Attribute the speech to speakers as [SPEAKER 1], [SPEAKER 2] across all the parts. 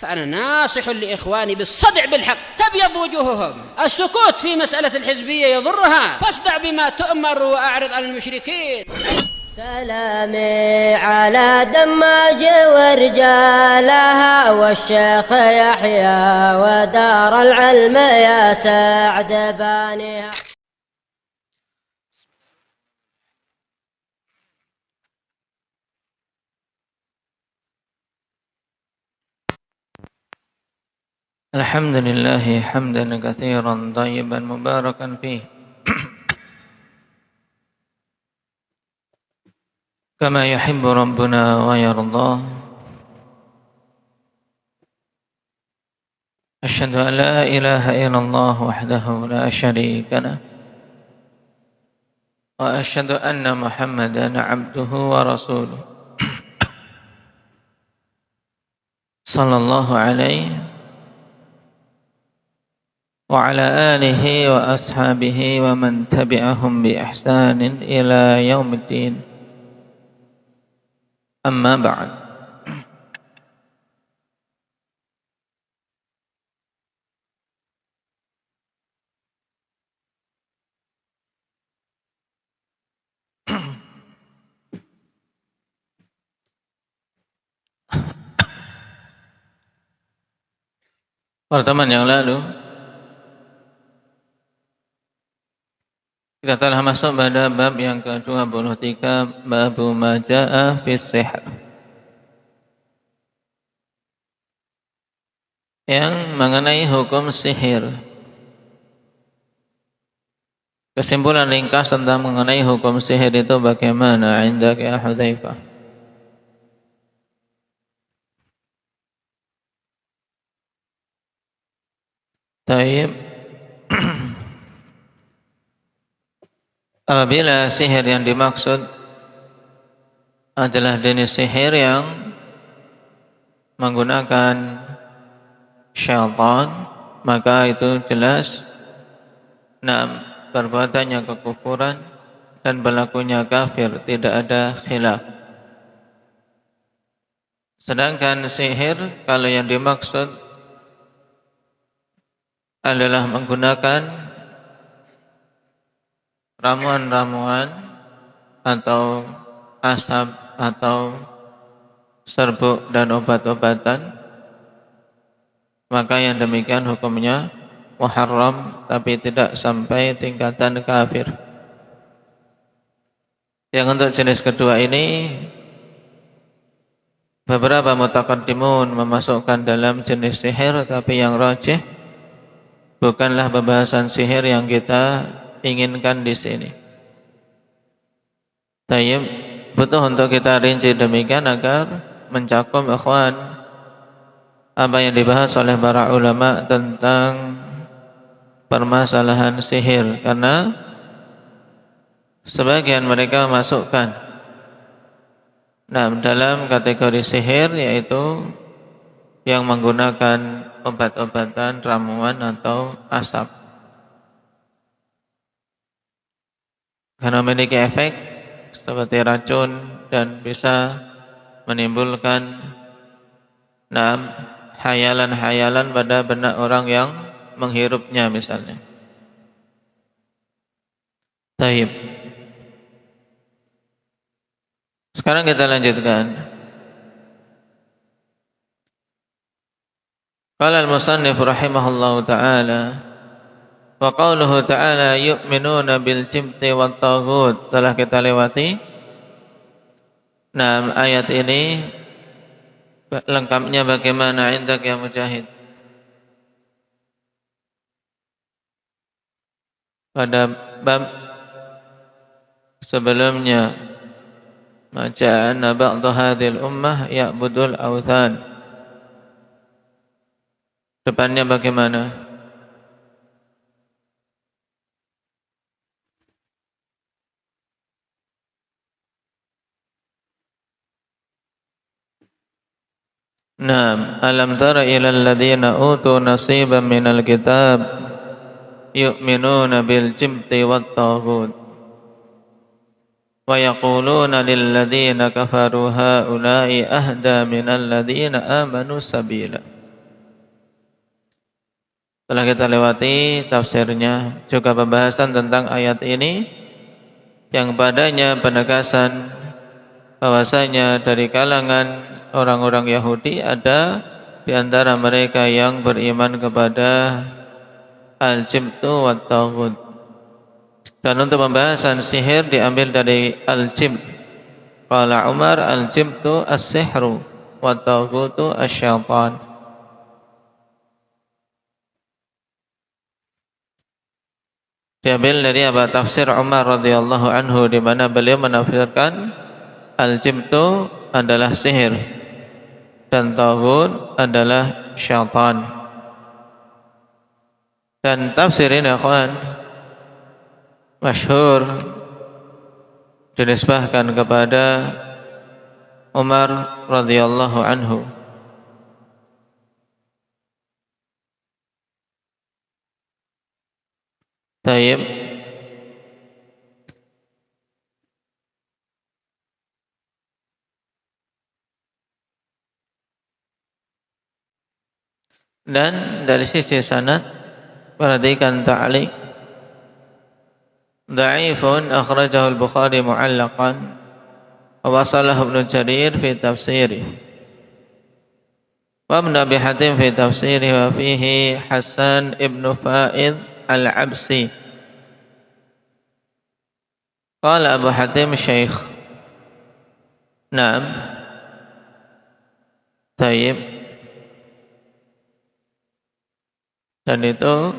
[SPEAKER 1] فأنا ناصح لإخواني بالصدع بالحق تبيض وجوههم. السكوت في مسألة الحزبية يضرها، فاصدع بما تؤمر وأعرض عن المشركين.
[SPEAKER 2] سلامي على دماج ورجالها والشيخ يحيى ودار العلم يا سعد بانيها.
[SPEAKER 3] الحمد لله حمدا كثيرا طيبا مباركا فيه كما يحب ربنا ويرضاه. أشهد أن لا إله إلا الله وحده لا شريك له، وأشهد أن محمدا عبده ورسوله صلى الله عليه وعلى آله وأصحابه ومن تبعهم بإحسان إلى يوم الدين. أما بعد، pertemuan yang lalu kita telah masuk pada bab yang ke-23, bab ma jaa fi sihr, yang mengenai hukum sihir. Kesimpulan ringkas tentang mengenai hukum sihir itu bagaimana indak ya Hudzaifah? Taib. Apabila sihir yang dimaksud adalah jenis sihir yang menggunakan syaitan, maka itu jelas perbuatannya kekufuran dan berlakunya kafir, tidak ada khilaf. Sedangkan sihir kalau yang dimaksud adalah menggunakan ramuan-ramuan atau asap atau serbuk dan obat-obatan, maka yang demikian hukumnya muharram, tapi tidak sampai tingkatan kafir. Yang untuk jenis kedua ini beberapa mutaqaddimun memasukkan dalam jenis sihir, tapi yang rajih bukanlah pembahasan sihir yang kita inginkan di sini. Tayyib, butuh untuk kita rinci demikian agar mencakup ikhwan apa yang dibahas oleh para ulama tentang permasalahan sihir, karena sebagian mereka masukkan dalam kategori sihir yaitu yang menggunakan obat-obatan, ramuan atau asap, karena memiliki efek seperti racun dan bisa menimbulkan hayalan-hayalan pada benak orang yang menghirupnya misalnya. Taib. Sekarang kita lanjutkan. Qala al-musannif rahimahullahu ta'ala wa qawluhu ta'ala yu'minuna bil jibti wat taghut, telah kita lewati. Ayat ini lengkapnya bagaimana indak ya Mujahid? Pada bab sebelumnya, maja'ana ba'du hadhil ummah ya'budul awthan, depannya bagaimana? Alam tara ilal ladzina utu nasiban minal kitab yu'minuna bil jibti wat taghut wa yaquluna lil ladzina kafaru haula'i ahda minal ladzina amanu sabila. Telah kita lewati tafsirnya, juga pembahasan tentang ayat ini yang padanya penegasan bahwasanya dari kalangan orang-orang Yahudi ada di antara mereka yang beriman kepada al-jibtu wat taghut. Dan untuk pembahasan sihir diambil dari al-jibt. Qala Umar al-jibtu as-sihru wat taghutu asy-syaitan. Diambil dari apa? Tafsir Umar radhiyallahu anhu, di mana beliau menafsirkan al-jibtu adalah sihir dan taghut adalah syaitan. Dan tafsir ini akhwan masyhur dinisbahkan kepada Umar radhiyallahu anhu. Taib. Dan dari sisi sanad, perhatikan ta'liq. Dha'ifun akhrajahu al-Bukhari mu'allaqan wa wasalahu Ibnu Jarir fi tafsirih. Wa Ibnu Abi Hatim fi tafsirih wa fihi Hasan ibnu Fa'id al-Absi. Qala Abu Hatim Syekh. Naam. Taib. Dan itu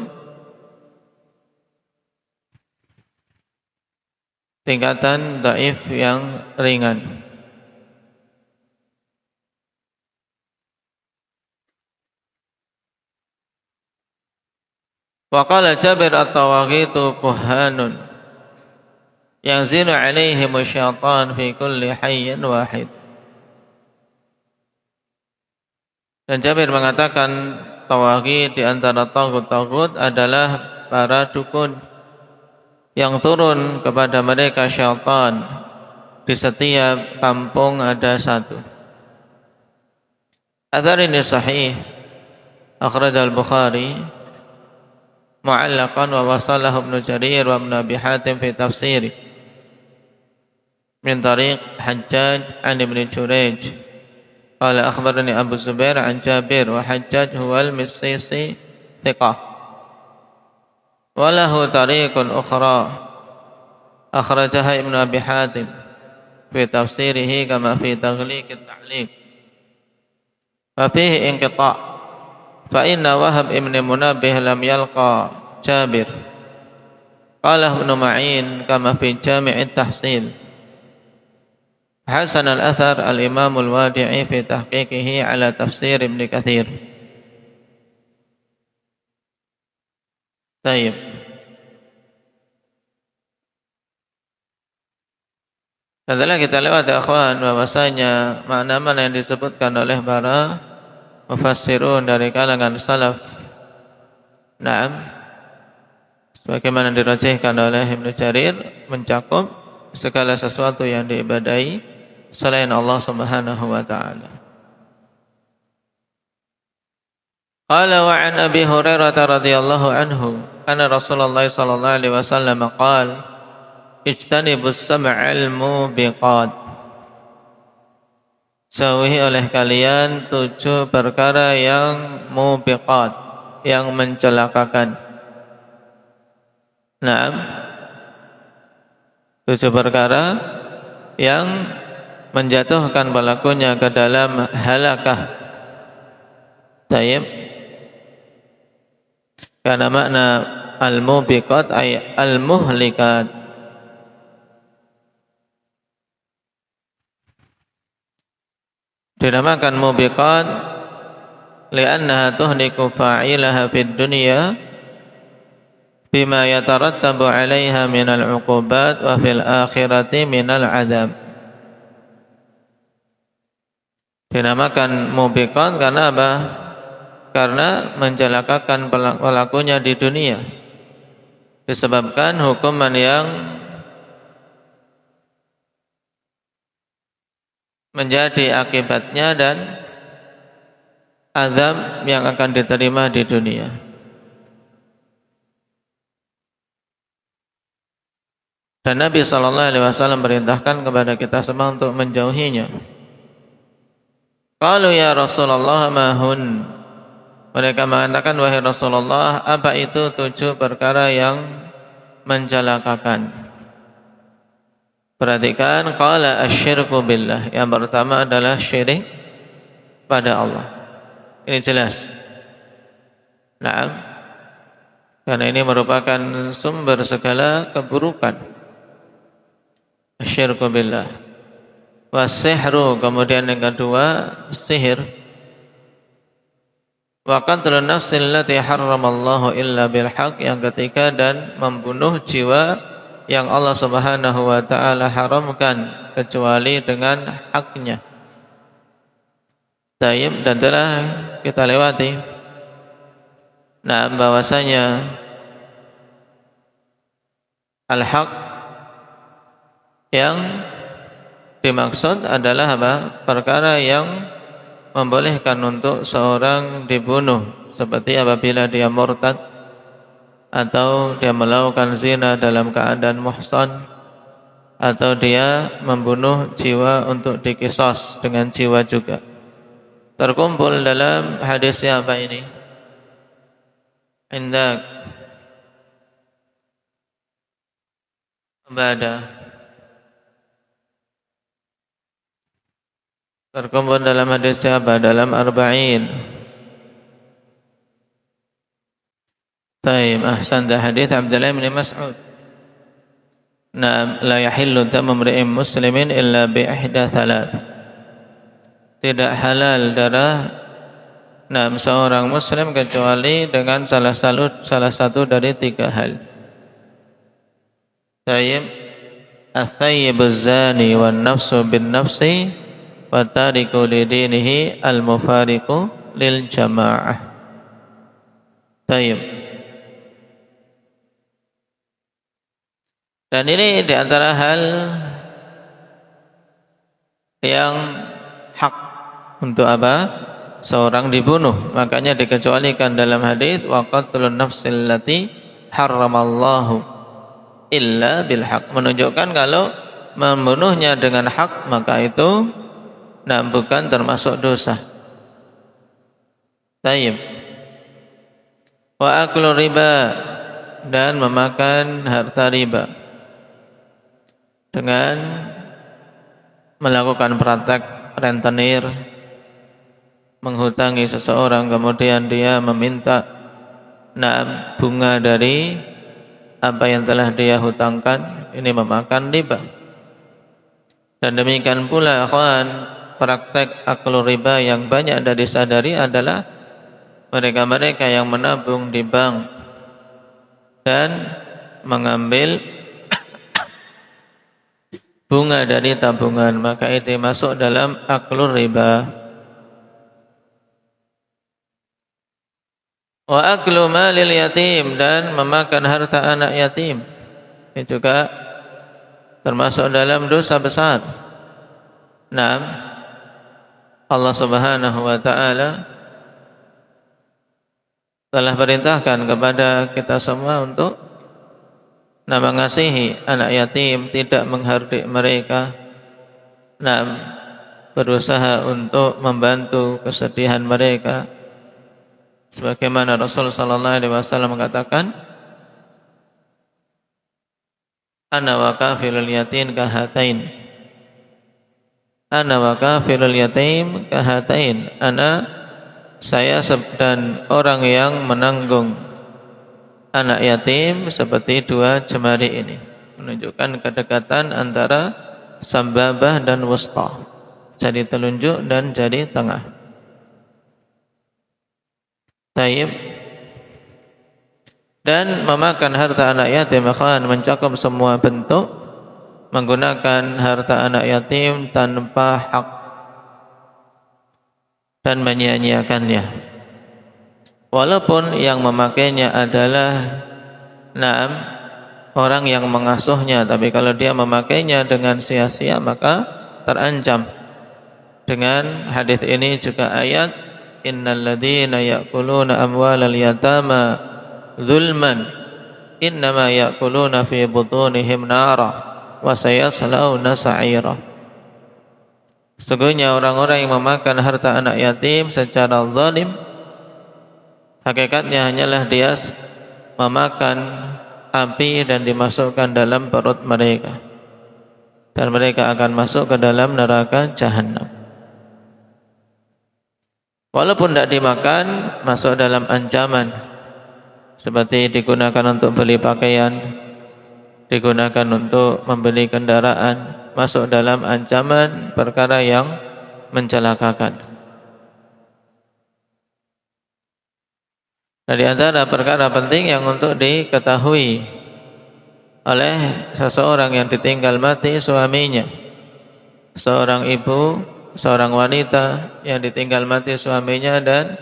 [SPEAKER 3] tingkatan dhaif yang ringan. Wa qala Jabir at-tawaghitu kuhanun yanzilu alaihim syaitan fi kulli hayyin wahid. Dan Jabir mengatakan tawaghit di antara taghut-taghut adalah para dukun yang turun kepada mereka syaitan. Di setiap kampung ada satu. Athar ini sahih, akhrajal Bukhari mu'allaqan wa wasalahu Ibnu Jarir wa Ibnu Abi Hatim fi tafsirih min tariq Hajjaj an Ibnu Jurayj qala akhbarani Abu Zubair an Jabir wa Hajjaj huwa al-Missisi thiqah wa lahu tariqun ukhra akhrajaha Ibnu Abi Hatim fi tafsirih kama fi taghliq at-ta'liq wa fihi inqita' fa inna Wahab ibn Munabbih lam yalqa Jabir qala Ibnu Ma'in kama fi Jami' at-Tahsil. Hasan al-athar al-Imam al-Wadi'i fi tahqiqihi ala tafsir Ibn Katsir. Baik. Setelah kita lewat akhwan bahwasanya makna-makna yang disebutkan oleh para mufassirun dari kalangan salaf, naam, sebagaimana dirajihkan oleh Ibnu Jarir, mencakup segala sesuatu yang diibadahi selain Allah Subhanahu wa taala. Qala wa an Abi Hurairah radhiyallahu anhu anna Rasulullah sallallahu alaihi wasallam qala ijtanibus sam'al mubiqat. Jauhi oleh kalian 7 perkara yang mubiqat, yang mencelakakan. Naam, 7 perkara yang menjatuhkan pelakunya ke dalam halakah. Tayyib. Karena makna al-mubiqat ay al-muhlikat. Dinamakan mubiqat li'annaha tuhliku fa'ilaha fid dunya bima yatarattabu 'alaiha minal 'uqubat wa fil akhirati minal 'adzab. Dinamakan mubiqat karena apa? Karena mencelakakan pelakunya di dunia, disebabkan hukuman yang menjadi akibatnya dan azab yang akan diterima di dunia. Dan Nabi SAW perintahkan kepada kita semua untuk menjauhinya. Qalu ya Rasulullah mahun. Mereka mengatakan, wahai Rasulullah, apa itu 7 perkara yang mencelakakan? Perhatikan, qala asyirku billah. Yang pertama adalah syirik pada Allah. Ini jelas. Nah, karena ini merupakan sumber segala keburukan. Asyirku billah. Wasihru, kemudian yang kedua sihir. Wa qatlun nafsil lati harramallahu illa bil haq, yang ketiga dan membunuh jiwa yang Allah Subhanahu wa taala haramkan kecuali dengan haknya. Tayyib, dan telah kita lewati bahwasanya al-haq yang dimaksud adalah apa? Perkara yang membolehkan untuk seorang dibunuh, seperti apabila dia murtad atau dia melakukan zina dalam keadaan muhsan, atau dia membunuh jiwa untuk diqisas dengan jiwa juga. Terkumpul dalam hadis siapa ini? Indak Ibadah. Terkumpul dalam hadis siapa? Dalam Arba'in. Taib, ahsan, dah hadis Abdullah bin Mas'ud. La yahillu damu imri'in muslimin illa bi ihda thalath. Tidak halal darah seorang muslim kecuali dengan salah satu dari 3 hal. Taib, as-sayyibuz zani wan nafsu bin nafsi wa tariku lidinihi al-mufariqu lil jamaah. Taib. Dan ini diantara hal yang hak untuk apa? Seorang dibunuh. Makanya dikecualikan dalam hadis wa qatlun nafsil lati harramallahu illa bil haq, menunjukkan kalau membunuhnya dengan hak maka itu bukan termasuk dosa. Taib. Wa aklu riba, dan memakan harta riba dengan melakukan praktek rentenir, menghutangi seseorang kemudian dia meminta bunga dari apa yang telah dia hutangkan, ini memakan riba. Dan demikian pula akhwan, praktek aklu riba yang banyak ada disadari adalah mereka-mereka yang menabung di bank dan mengambil bunga dari tabungan, maka itu masuk dalam aklu riba. Wa aklu malil yatim, dan memakan harta anak yatim, ini juga termasuk dalam dosa besar. Allah Subhanahu wa taala telah perintahkan kepada kita semua untuk mengasihi anak yatim, tidak menghardik mereka, berusaha untuk membantu kesedihan mereka. Sebagaimana Rasul sallallahu alaihi wasallam mengatakan, ana wa kafilul yatim kahatain. Ana wa kafilul yatim kahatain. Saya dan orang yang menanggung anak yatim seperti 2 jemari ini, menunjukkan kedekatan antara sababah dan wusta, jari telunjuk dan jari tengah. Taib. Dan memakan harta anak yatim akan mencakup semua bentuk menggunakan harta anak yatim tanpa hak dan menyia-nyiakannya, walaupun yang memakainya adalah orang yang mengasuhnya, tapi kalau dia memakainya dengan sia-sia maka terancam dengan hadis ini juga ayat innal ladzina ya'kuluna amwalal yatama zulman innama ya'kuluna fi butunihim nara wa sayaslawna sa'ira. Sesungguhnya orang-orang yang memakan harta anak yatim secara zalim, hakikatnya hanyalah dia memakan api dan dimasukkan dalam perut mereka, dan mereka akan masuk ke dalam neraka jahanam. Walaupun tidak dimakan, masuk dalam ancaman, seperti digunakan untuk beli pakaian, digunakan untuk membeli kendaraan, masuk dalam ancaman perkara yang mencelakakan. Nah, di antara perkara penting yang untuk diketahui oleh seseorang yang ditinggal mati suaminya, seorang ibu, seorang wanita yang ditinggal mati suaminya dan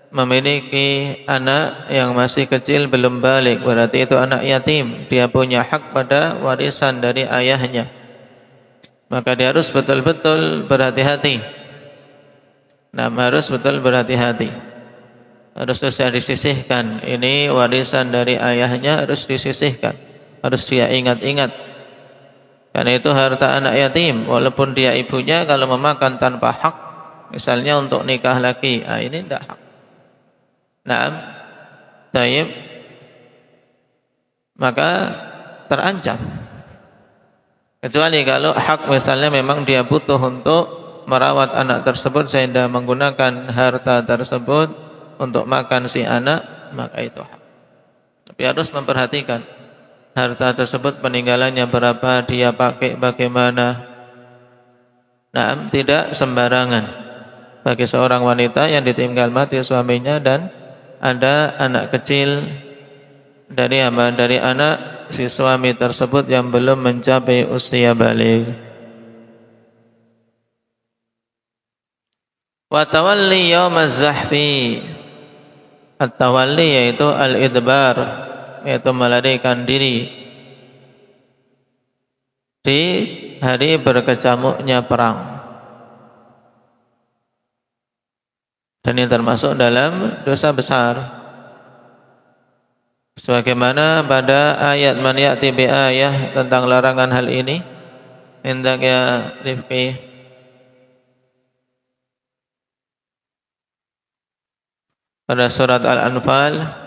[SPEAKER 3] memiliki anak yang masih kecil belum balik, berarti itu anak yatim, dia punya hak pada warisan dari ayahnya. Maka dia harus betul-betul berhati-hati. Nah, harus betul berhati-hati. Harus bisa disisihkan. Ini warisan dari ayahnya, harus disisihkan. Harus dia ingat-ingat. Karena itu harta anak yatim, walaupun dia ibunya, kalau memakan tanpa hak, misalnya untuk nikah lagi, ini tidak hak. Naam, taib, maka terancam. Kecuali kalau hak misalnya memang dia butuh untuk merawat anak tersebut sehingga menggunakan harta tersebut untuk makan si anak, maka itu hak. Tapi harus memperhatikan harta tersebut peninggalannya berapa, dia pakai bagaimana. Nah, tidak sembarangan bagi seorang wanita yang ditinggal mati suaminya dan ada anak kecil dari anak si suami tersebut yang belum mencapai usia balik. Wa tawalli yaumaz zahfi. At-tawalli yaitu al-idbar, yaitu melarikan diri di hari berkecamuknya perang. Dan ini termasuk dalam dosa besar. Sebagaimana pada ayat man ya'ti bi ayah tentang larangan hal ini. Hendak ya Rifqi. Pada surat Al-Anfal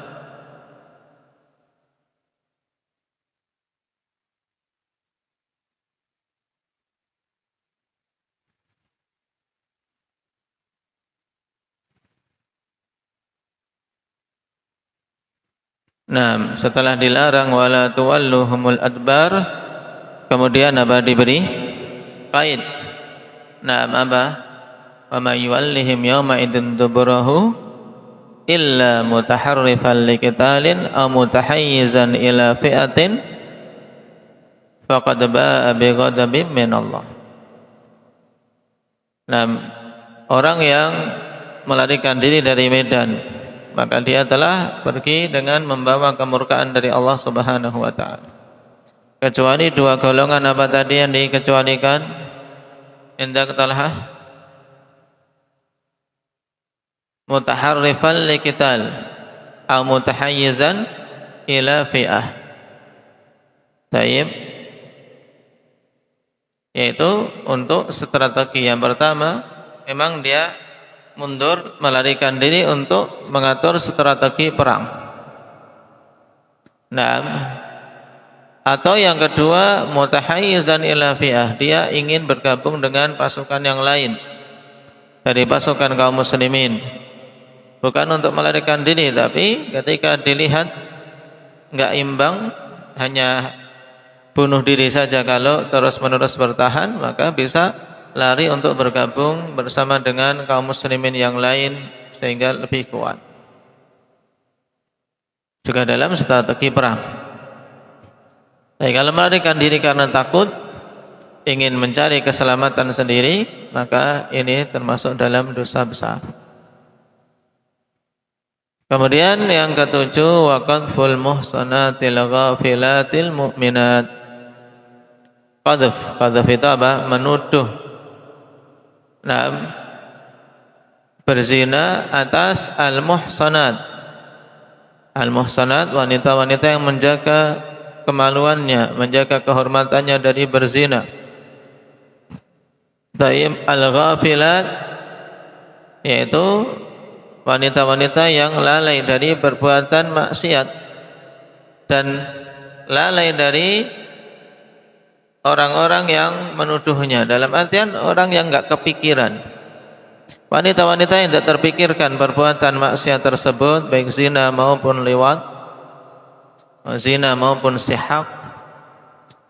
[SPEAKER 3] Nah, setelah dilarang wala tuwalluhumul adbar, kemudian apa diberi? Qaid. Nah, apa? Wa may yuwallihim yawma idzin duburahu illa mutaharrifan liqitalin aw mutahayyizan ila fi'atin faqad ba'a bi ghadabin min Allah. Nah, orang yang melarikan diri dari medan, maka dia telah pergi dengan membawa kemurkaan dari Allah Subhanahu wa ta'ala. Kecuali dua golongan apa tadi yang dikecualikan? Indak talhah mutaharrifan liqital atau mutahayyizan ila fi'ah. Taib, yaitu untuk strategi yang pertama, memang dia mundur, melarikan diri untuk mengatur strategi perang. Nah, atau yang kedua mutahayyizan ila fi'ah, dia ingin bergabung dengan pasukan yang lain dari pasukan kaum muslimin. Bukan untuk melarikan diri, tapi ketika dilihat enggak imbang, hanya bunuh diri saja. Kalau terus-menerus bertahan, maka bisa lari untuk bergabung bersama dengan kaum muslimin yang lain sehingga lebih kuat. Juga dalam strategi perang. Tapi kalau melarikan diri karena takut, ingin mencari keselamatan sendiri, maka ini termasuk dalam dosa besar. Kemudian yang ketujuh, wa qadful muhsanatil ghafilatil mu'minat. Qadf itu apa? Menuduh. Nah, berzina atas al-muhsanat. Al-muhsanat, wanita-wanita yang menjaga kemaluannya, menjaga kehormatannya dari berzina. Taib al-ghafilat, yaitu wanita-wanita yang lalai dari perbuatan maksiat dan lalai dari orang-orang yang menuduhnya, dalam artian orang yang enggak kepikiran. Wanita-wanita yang tidak terpikirkan perbuatan maksiat tersebut, baik zina maupun liwat, zina maupun sihak.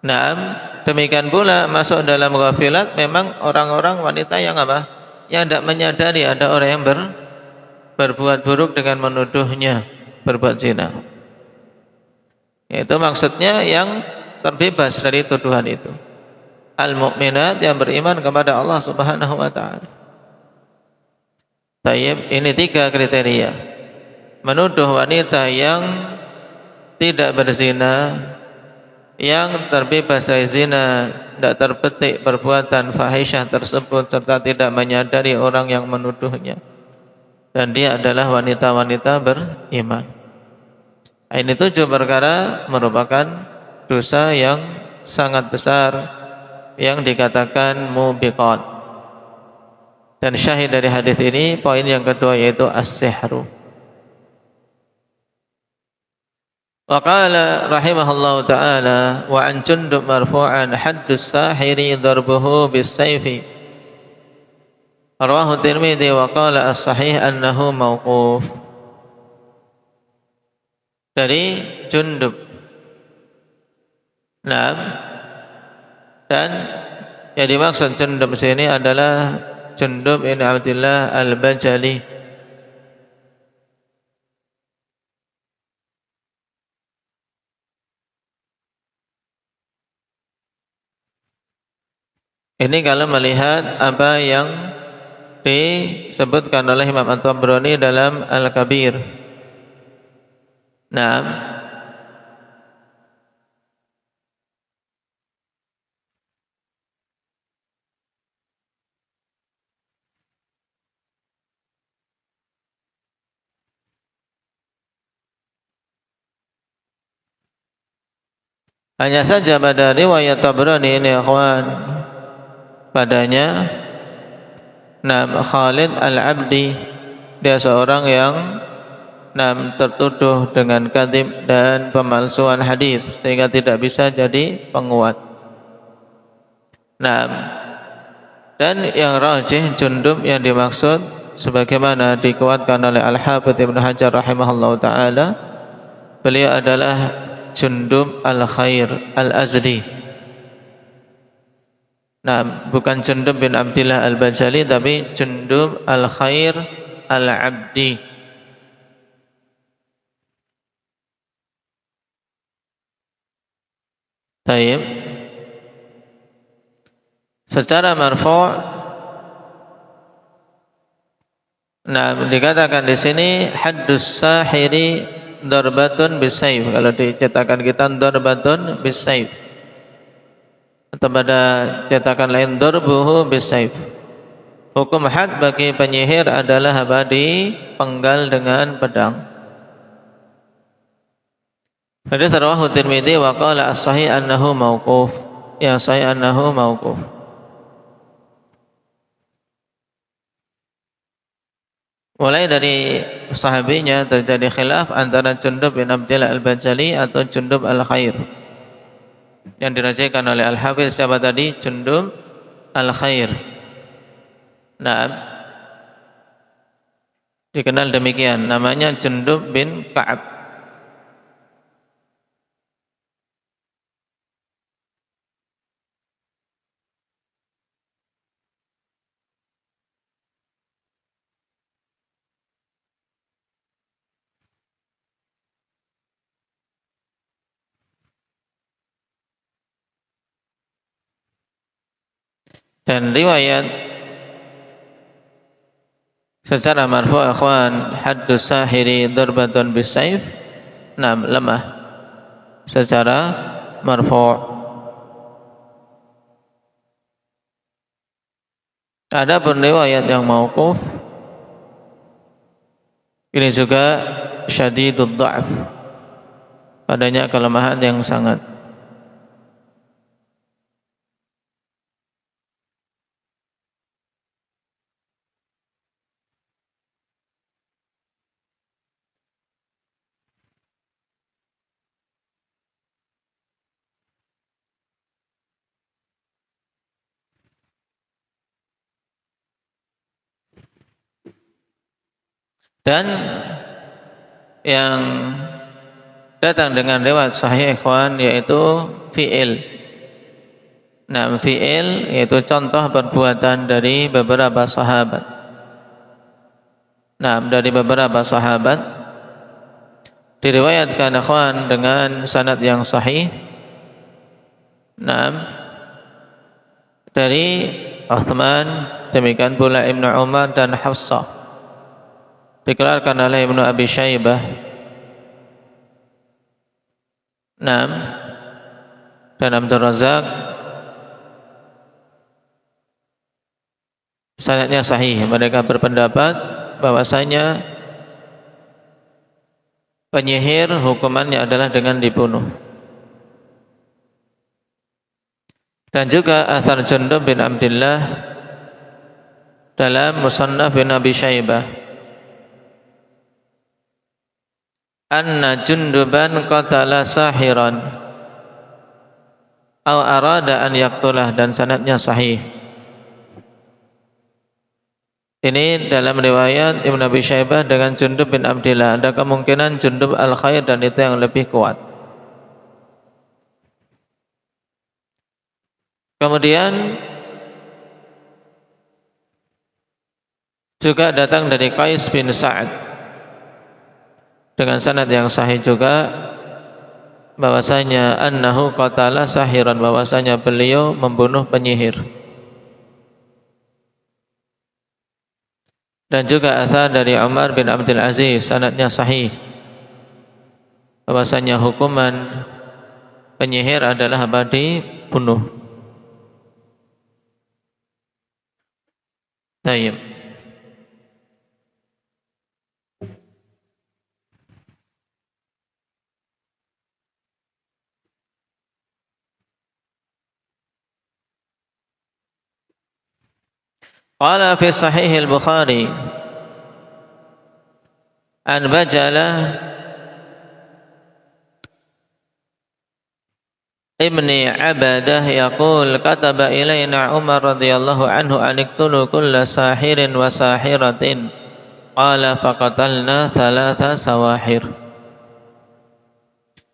[SPEAKER 3] Naam, demikian pula masuk dalam ghafilat memang orang-orang wanita yang apa? Yang tidak menyadari ada orang yang berbuat buruk dengan menuduhnya berbuat zina. Itu maksudnya yang terbebas dari tuduhan itu. Al-mu'minat, yang beriman kepada Allah Subhanahu wa taala. Tayyib, ini 3 kriteria. Menuduh wanita yang tidak berzina, yang terbebas dari zina, tidak terpetik perbuatan fahisyah tersebut, serta tidak menyadari orang yang menuduhnya, dan dia adalah wanita-wanita beriman. Ini 7 perkara merupakan dosa yang sangat besar yang dikatakan mubiqat. Dan syahid dari hadis ini, poin yang kedua yaitu as-sihru. Wa qala rahimahullahu ta'ala wa an Jundub marfu'an haddus sahiri darbuhu bis-sayfi. Rawahu Tirmidzi wa qala as-sahih annahu mauquf. Dari Jundub. Nah, dan yang dimaksud Jundub sini adalah Jundub bin Abdullah al-Bajali. Ini kalau melihat apa yang disebutkan oleh Imam At-Tabrani dalam Al-Kabir. Nah, hanya saja pada riwayat Tabrani ini ikhwan, padanya Khalid al-Abdi, dia seorang yang tertuduh dengan kadzib dan pemalsuan hadis sehingga tidak bisa jadi penguat. Dan yang rajih Jundub yang dimaksud sebagaimana dikuatkan oleh Al-Hafidz Ibnu Hajar rahimahullahu taala, beliau adalah Jundub al-Khair al-Azdi. Bukan Jundub bin Abdullah al-Bajali, tapi Jundub al-Khair al-Abdi. Taib. Secara marfu', dikatakan di sini haddus sahiri darbatun bisayf. Kalau dicetakan kita darbatun bisayf, atau pada cetakan lain darbuhu bisayf. Hukum had bagi penyihir adalah apa? Dipenggal dengan pedang. Hadits rawahu Tirmidzi wa qala as-sahih annahu mauquf. Yang sahih annahu mauquf. Mulai dari sahabinya terjadi khilaf antara Jundub bin Abdullah al-Bajali atau Jundub al-Khair. Yang dirajikan oleh Al-Hafidz siapa tadi? Jundub al-Khair. Dikenal demikian, namanya Jundub bin Ka'ab. Dan riwayat secara marfu' ikhwan haddus sahiri darbatun bisayf lemah secara marfu'. Ada pun riwayat yang mauquf ini juga syadidud dha'f, padanya kelemahan yang sangat. Dan yang datang dengan riwayat sahih ikhwan yaitu fi'il. Nah, fi'il yaitu contoh perbuatan dari beberapa sahabat. Nah, dari beberapa sahabat diriwayatkan ikhwan dengan sanad yang sahih. Nah, dari Uthman, demikian pula Ibnu Umar dan Hafsah. Dikeluarkan oleh Ibnu Abi Syaibah. Naam, dan Abdul Razak sanadnya sahih. Mereka berpendapat bahwasanya penyihir hukumannya adalah dengan dibunuh. Dan juga athar Jundub bin Abdullah dalam Musannaf bin Abi Syaibah, anna Junduban qatala sahiran aw arada an yaqtulah, dan sanadnya sahih. Ini dalam riwayat Ibnu Abi Syaibah dengan Jundub bin Abdillah. Ada kemungkinan Jundub al-Khair dan itu yang lebih kuat. Kemudian juga datang dari Qais bin Sa'ad dengan sanad yang sahih juga bahwasanya annahu qatala sahiran, bahwasanya beliau membunuh penyihir. Dan juga athar dari Umar bin Abdul Aziz, sanadnya sahih, bahwasanya hukuman penyihir adalah dibunuh. Tayyib. Qala fi sahih al-Bukhari an Bajalah ibni Abadah yaqul kataba ilayna Umar radhiyallahu anhu an iqtulu kulla sahirin wa sahiratin qala faqatalna thalatha sawahir.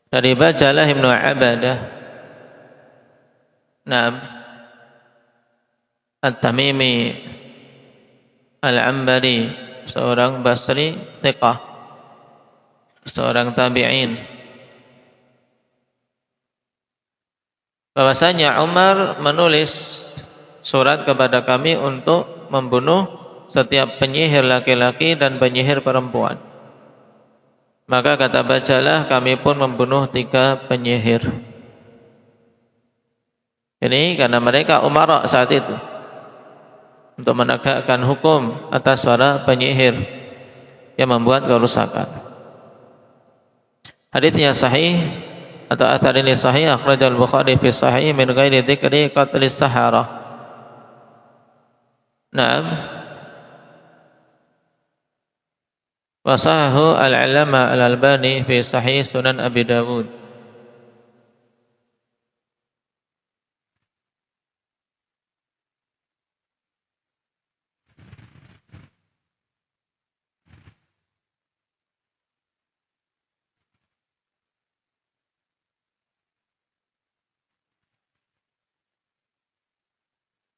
[SPEAKER 3] Dari Bajalah ibnu Abadah, Naam, At-Tamimi Al-Ambari, seorang Basri thiqah, seorang tabi'in, bahwasanya Umar menulis surat kepada kami untuk membunuh setiap penyihir laki-laki dan penyihir perempuan. Maka kata Bajalah, kami pun membunuh 3 penyihir. Ini karena mereka umara saat itu untuk menegakkan hukum atas para penyihir yang membuat kerusakan. Hadisnya sahih atau athar ini sahih, akhrajal Bukhari fi sahih min ghairi dzikri qatlis sahara. Naam. Wa sahahu al-'Allama al-Albani fi sahih Sunan Abi Dawud.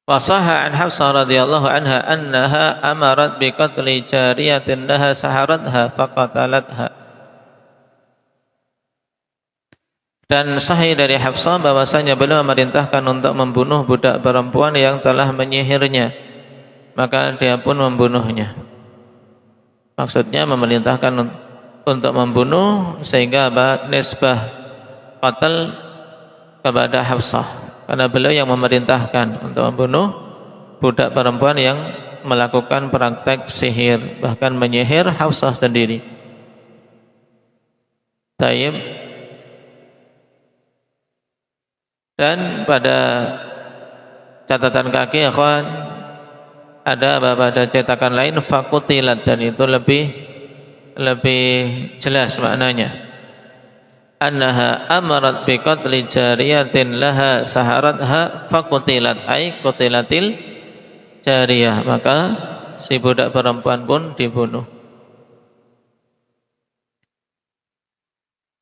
[SPEAKER 3] Wasaha an Hafsah radhiyallahu anha annaha amarat bi qatli jariyatin laha saharatha faqatalatha. Dan sahih dari Hafsah bahwasanya beliau memerintahkan untuk membunuh budak perempuan yang telah menyihirnya, maka dia pun membunuhnya. Maksudnya memerintahkan untuk membunuh sehingga nisbah qatl kepada Hafsah, karena beliau yang memerintahkan untuk membunuh budak perempuan yang melakukan praktek sihir, bahkan menyihir Hafsah sendiri. Tayyib. Dan pada catatan kaki ikhwan ada pada cetakan lain fakutilat, dan itu lebih jelas maknanya. Annaha amarat bi qatli jariyatin laha saharatha fakutilat, ay qutilatil jariyah, maka si budak perempuan pun dibunuh.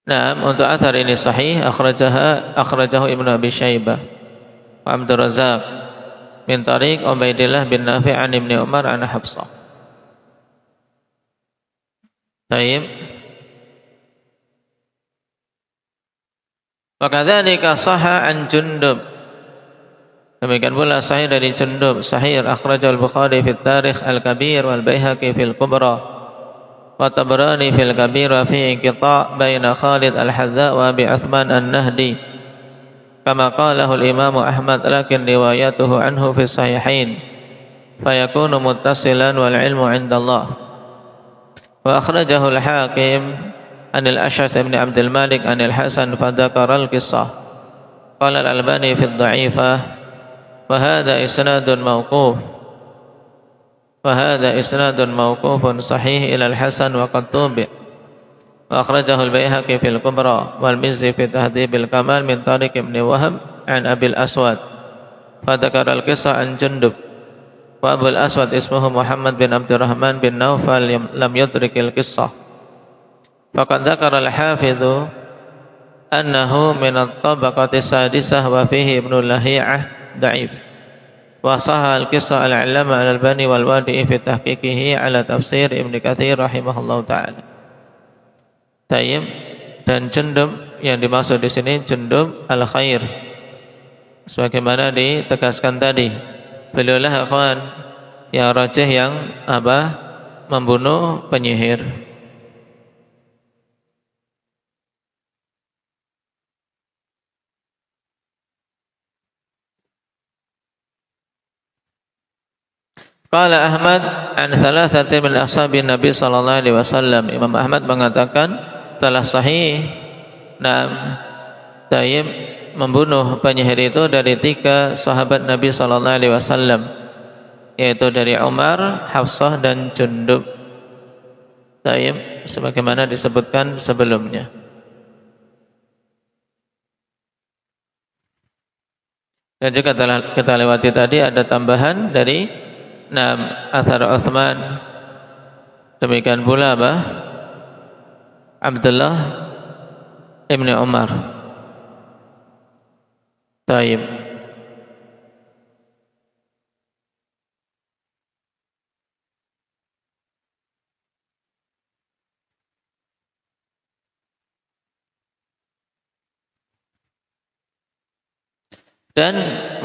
[SPEAKER 3] Nah, untuk athar ini sahih, akhrajahu Ibnu Abi Syaibah wa Abdur Razzaq min tariq Ubaidillah bin Nafi' an Ibnu Umar an Hafsah. Baik. Wa kadzalika sahha an Jundub. Demikian pula sahih dari Jundub, sahih akhrajahu Al-Bukhari fi Tarikh Al-Kabir wal Baihaqi fil Kubra. وطبراني في الكبير وفيه انقطاع بين خالد الحذاء وأبي عثمان النهدي كما قاله الإمام أحمد، لكن روايته عنه في الصحيحين فيكون متصلا والعلم عند الله. وأخرجه الحاكم عن الأشعث بن عبد الملك عن الحسن فذكر القصة. قال الألباني في الضعيفة وهذا إسناد موقوف، وهذا إسناد موقوف صحيح إلى الحسن وقد توبع. وأخرجه البيهقي في الكبرى والمزي في تهذيب الكمال من طريق ابن وهب عن أبي الأسود فذكر القصة عن جندب. وأبو الأسود اسمه محمد بن عبد الرحمن بن نوفل لم يدرك القصة. فقد ذكر الحافظ أنه من الطبقة السادسة وفيه ابن لهيعة ضعيف. وصح القصة العلامة الألباني والوادي في تحقيقه على تفسير Ibn Katsir rahimahullah ta'ala. Tayyib. Dan Jundub yang dimaksud di sini Jundub al-Khair, sebagaimana ditegaskan tadi, beliaulah ikhwan yang rajih yang membunuh penyihir. Qala Ahmad an thalathati min ashabin Nabi sallallahu alaihi wasallam. Imam Ahmad mengatakan telah sahih Tayyib membunuh penyihir itu dari 3 sahabat Nabi sallallahu alaihi wasallam, yaitu dari Umar, Hafsah dan Jundub. Tayyib sebagaimana disebutkan sebelumnya. Dan juga telah kita lewati tadi ada tambahan dari athar Utsman, demikian pula Abdullah Ibn Umar. Taib. Dan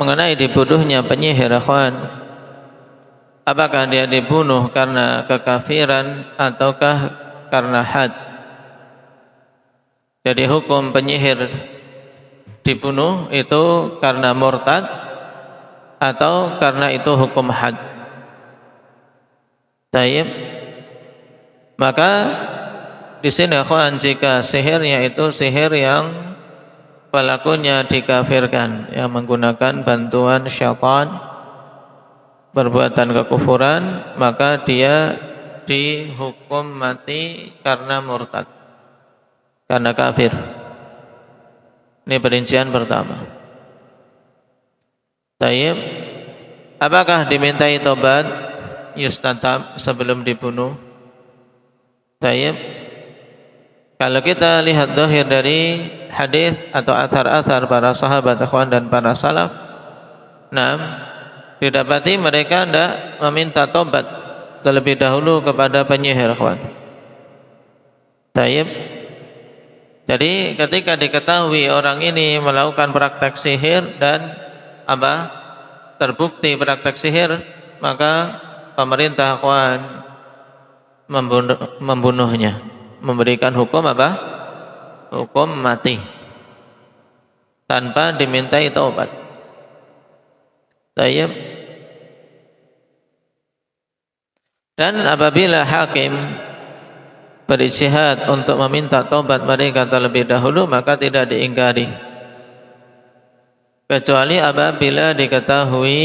[SPEAKER 3] mengenai dibunuhnya penyihir, ikhwan, apakah dia dibunuh karena kekafiran ataukah karena had? Jadi hukum penyihir dibunuh itu karena murtad atau karena itu hukum had? Taib. Maka di sini ikhwan, jika sihirnya itu sihir yang pelakunya dikafirkan, yang menggunakan bantuan syaitan, perbuatan kekufuran, maka dia dihukum mati karena murtad, karena kafir. Ini perincian pertama. Tayyib. Apakah dimintai tobat yustatab sebelum dibunuh? Tayyib. Kalau kita lihat zahir dari hadis atau athar-athar para sahabat, ikhwan, dan para salaf, didapati mereka tidak meminta tobat terlebih dahulu kepada penyihir, ikhwan. Tayyib. Jadi ketika diketahui orang ini melakukan praktek sihir dan terbukti praktek sihir, maka pemerintah, ikhwan, membunuhnya, memberikan hukum hukum mati tanpa dimintai taubat. Tayyib. Dan apabila hakim berijtihad untuk meminta taubat mereka terlebih dahulu, maka tidak diingkari, kecuali apabila diketahui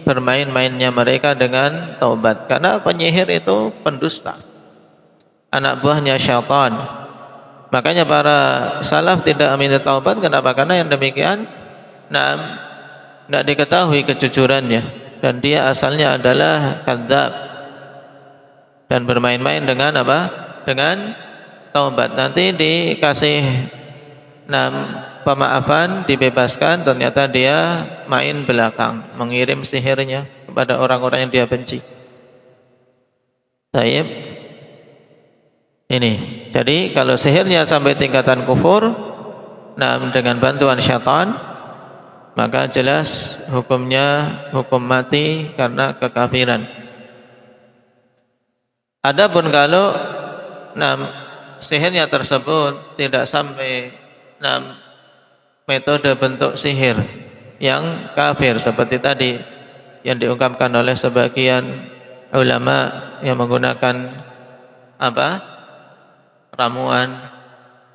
[SPEAKER 3] bermain-mainnya mereka dengan taubat. Karena penyihir itu pendusta, anak buahnya syaitan. Makanya para salaf tidak meminta taubat. Kenapa? Karena yang demikian tidak diketahui kejujurannya, dan dia asalnya adalah kadzab dan bermain-main dengan apa? Dengan taubat. Nanti dikasih pemaafan, dibebaskan, ternyata dia main belakang, mengirim sihirnya kepada orang-orang yang dia benci. Baik. Ini. Jadi kalau sihirnya sampai tingkatan kufur, dengan bantuan syaitan, maka jelas hukumnya hukum mati karena kekafiran. Adapun kalau sihirnya tersebut tidak sampai metode bentuk sihir yang kafir seperti tadi yang diungkapkan oleh sebagian ulama yang menggunakan ramuan,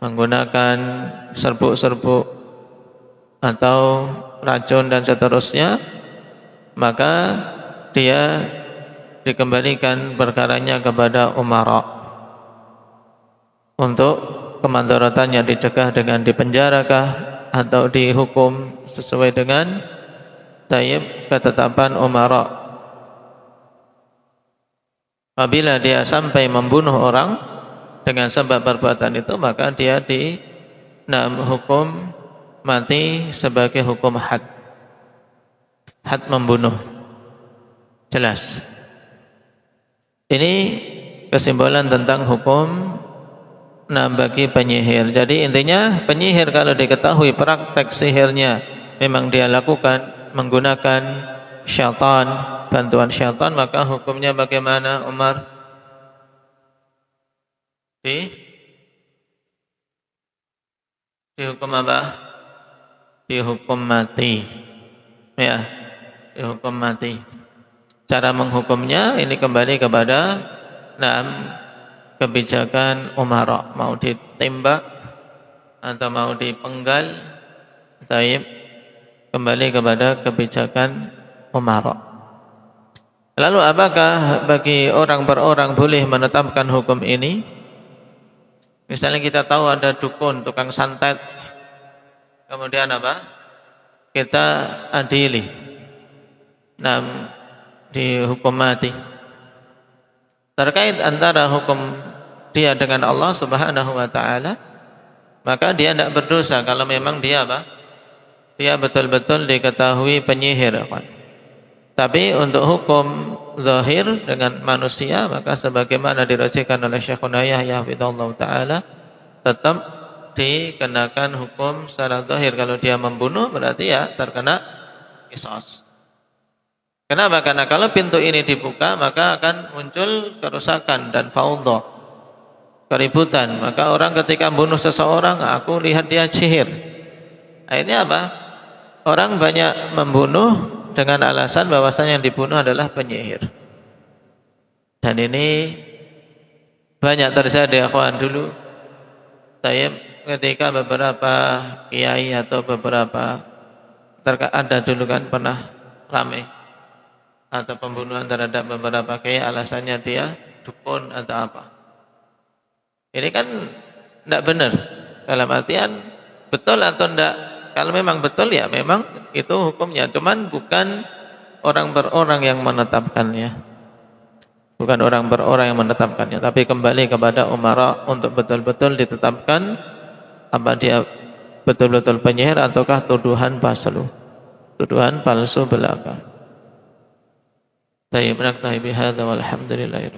[SPEAKER 3] menggunakan serbuk-serbuk atau racun dan seterusnya, maka dia dikembalikan perkaranya kepada umara untuk kemadaratannya dicegah dengan dipenjarakah atau dihukum sesuai dengan ketetapan umara. Apabila dia sampai membunuh orang dengan sebab perbuatan itu, maka dia hukum mati sebagai hukum had membunuh. Jelas. Ini kesimpulan tentang hukum bagi penyihir. Jadi intinya penyihir kalau diketahui praktek sihirnya memang dia lakukan menggunakan syaitan, bantuan syaitan, maka hukumnya bagaimana, Umar? Dihukum apa? Dihukum mati. Ya, dihukum mati. Cara menghukumnya ini kembali kepada kebijakan umara, mau ditembak atau mau dipenggal, kembali kepada kebijakan umara. Lalu apakah bagi orang per orang boleh menetapkan hukum ini? Misalnya kita tahu ada dukun, tukang santet, kemudian kita adili, dihukum mati. Terkait antara hukum dia dengan Allah Subhanahu wa ta'ala, maka dia tidak berdosa kalau memang dia dia betul-betul diketahui penyihir. Tapi untuk hukum zahir dengan manusia, maka sebagaimana dirajikan oleh Syekhuna Yahya hafizahullah ta'ala, tetap dikenakan hukum secara zahir. Kalau dia membunuh berarti ya terkena qisas. Kenapa? Karena kalau pintu ini dibuka, maka akan muncul kerusakan dan faudah, keributan. Maka orang ketika membunuh seseorang, aku lihat dia sihir. Akhirnya orang banyak membunuh dengan alasan bahwasanya yang dibunuh adalah penyihir. Dan ini banyak terjadi akhwan dulu. Ketika beberapa kiai atau beberapa ada dulu kan pernah ramai atau pembunuhan terhadap beberapa kiai, alasannya dia dukun atau apa. Ini kan tidak benar. Dalam artian betul atau tidak. Kalau memang betul ya memang itu hukumnya. Cuman bukan orang per orang yang menetapkannya. Bukan orang per orang yang menetapkannya. Tapi kembali kepada umara untuk betul-betul ditetapkan apa dia betul-betul penyihir ataukah tuduhan palsu. Tuduhan palsu belaka. Baik, naktahi bihadza walhamdulillahi.